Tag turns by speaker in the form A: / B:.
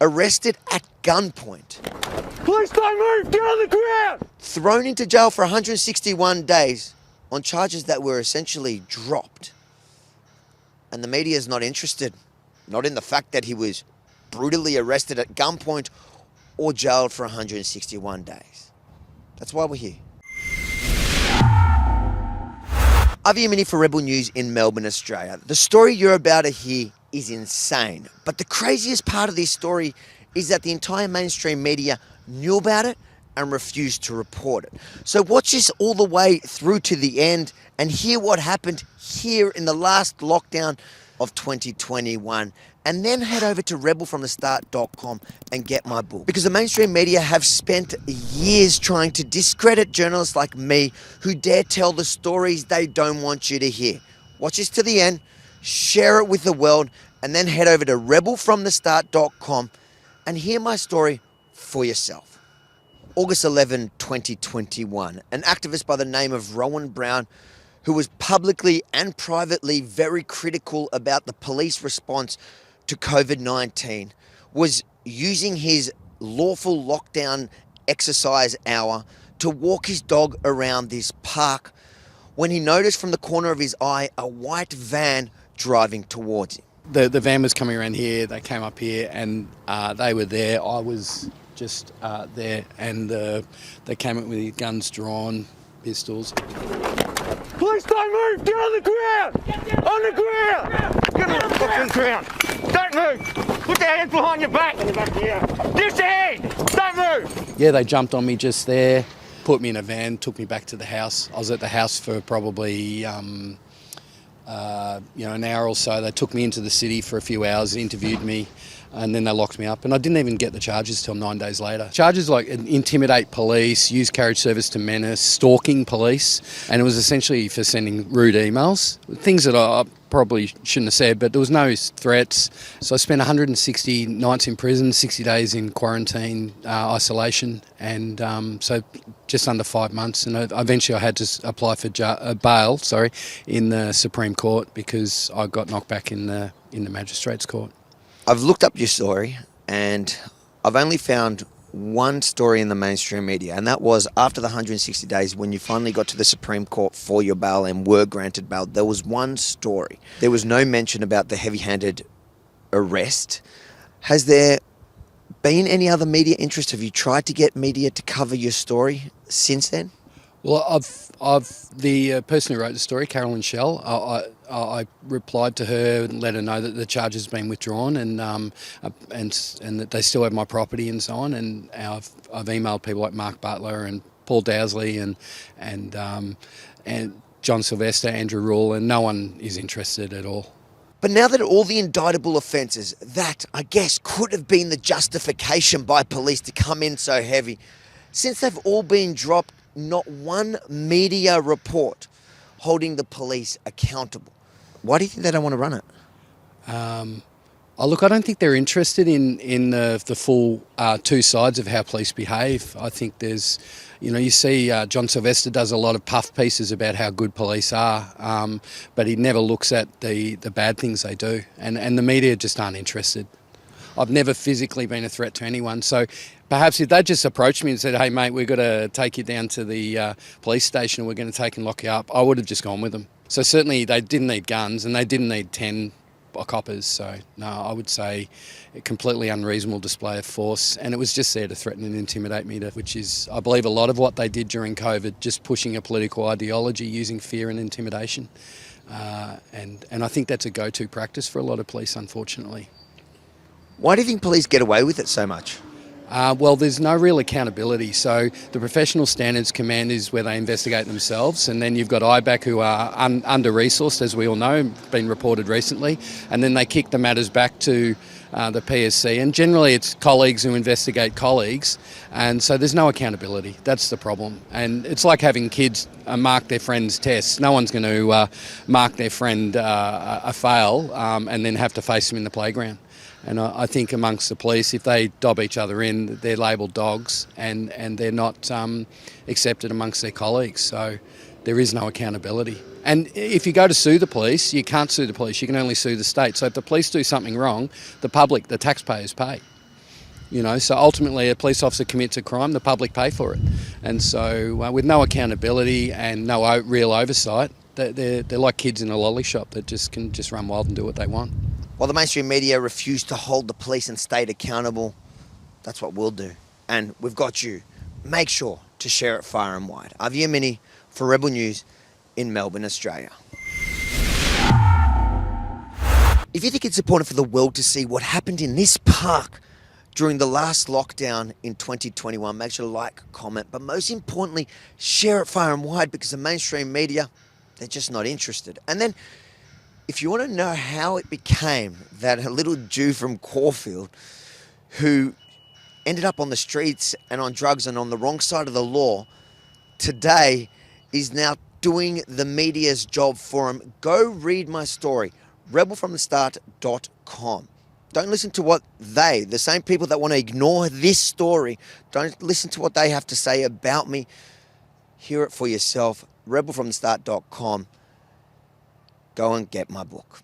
A: arrested at gunpoint.
B: Police, don't move! Get on the ground!
A: Thrown into jail for 161 days on charges that were essentially dropped. And the media is not interested, not in the fact that he was brutally arrested at gunpoint or jailed for 161 days. That's why we're here. I'm Yemini for Rebel News in Melbourne, Australia. The story you're about to hear is insane. But the craziest part of this story is that the entire mainstream media knew about it and refused to report it. So watch this all the way through to the end and hear what happened here in the last lockdown of 2021. And then head over to rebelfromthestart.com and get my book. Because the mainstream media have spent years trying to discredit journalists like me who dare tell the stories they don't want you to hear. Watch this to the end, share it with the world, and then head over to rebelfromthestart.com and hear my story for yourself. August 11, 2021, an activist by the name of Rowan Brown, who was publicly and privately very critical about the police response to COVID-19, was using his lawful lockdown exercise hour to walk his dog around this park when he noticed from the corner of his eye a white van driving towards him.
C: The van was coming around here, they came up here and they were there. I was just there and they came up with guns drawn, pistols.
B: Police, don't move! Get on the ground!
D: Get down
B: On the ground! Get on the fucking ground! Don't move! Put your hands behind your back! Lift your hand! Don't move!
C: Yeah, they jumped on me just there, put me in a van, took me back to the house. I was at the house for probably an hour or so. They took me into the city for a few hours, interviewed me, and then they locked me up. And I didn't even get the charges till 9 days later. Charges like intimidate police, use carriage service to menace, stalking police, and it was essentially for sending rude emails, things that I probably shouldn't have said, but there was no threats. So I spent 160 nights in prison, 60 days in quarantine, isolation, and so just under 5 months. And eventually I had to apply for bail, in the Supreme Court because I got knocked back in the Magistrates Court.
A: I've looked up your story and I've only found one story in the mainstream media, and that was after the 160 days when you finally got to the Supreme Court for your bail and were granted bail. There was one story. There was no mention about the heavy-handed arrest. Has there been any other media interest? Have you tried to get media to cover your story since then?
C: Well, the person who wrote the story, Carolyn Schell, I replied to her and let her know that the charge has been withdrawn and that they still have my property and so on. And I've emailed people like Mark Butler and Paul Dowsley and John Sylvester, Andrew Rule, and no one is interested at all.
A: But now that all the indictable offences, that I guess could have been the justification by police to come in so heavy, since they've all been dropped, not one media report holding the police accountable. Why do you think they don't want to run it?
C: Look, I don't think they're interested in the full two sides of how police behave. I think there's, you see John Sylvester does a lot of puff pieces about how good police are, but he never looks at the bad things they do, and the media just aren't interested. I've never physically been a threat to anyone, so perhaps if they just approached me and said, hey mate, we've got to take you down to the police station and we're going to take and lock you up, I would have just gone with them. So certainly they didn't need guns and they didn't need 10 coppers, so no, I would say a completely unreasonable display of force, and it was just there to threaten and intimidate me, which is, I believe, a lot of what they did during COVID, just pushing a political ideology using fear and intimidation, and I think that's a go-to practice for a lot of police, unfortunately.
A: Why do you think police get away with it so much?
C: Well, there's no real accountability. So the Professional Standards Command is where they investigate themselves, and then you've got IBAC who are under-resourced, as we all know, been reported recently, and then they kick the matters back to the PSC, and generally it's colleagues who investigate colleagues, and so there's no accountability. That's the problem. And it's like having kids mark their friends' tests. No one's going to mark their friend a fail and then have to face them in the playground. And I think amongst the police, if they dob each other in, they're labelled dogs and they're not accepted amongst their colleagues. So there is no accountability. And if you go to sue the police, you can't sue the police. You can only sue the state. So if the police do something wrong, the public, the taxpayers pay. So ultimately a police officer commits a crime, the public pay for it. And so with no accountability and no real oversight, they're like kids in a lolly shop that can just run wild and do what they want.
A: While the mainstream media refuse to hold the police and state accountable, that's what we'll do. And we've got you. Make sure to share it far and wide. I'm Yemini for Rebel News in Melbourne, Australia. If you think it's important for the world to see what happened in this park during the last lockdown in 2021, make sure to like, comment, but most importantly, share it far and wide, because the mainstream media, they're just not interested. And then if you want to know how it became that a little Jew from Caulfield who ended up on the streets and on drugs and on the wrong side of the law today is now doing the media's job for him, go read my story, rebelfromthestart.com. Don't listen to what the same people that want to ignore this story, don't listen to what they have to say about me. Hear it for yourself, rebelfromthestart.com. Go and get my book.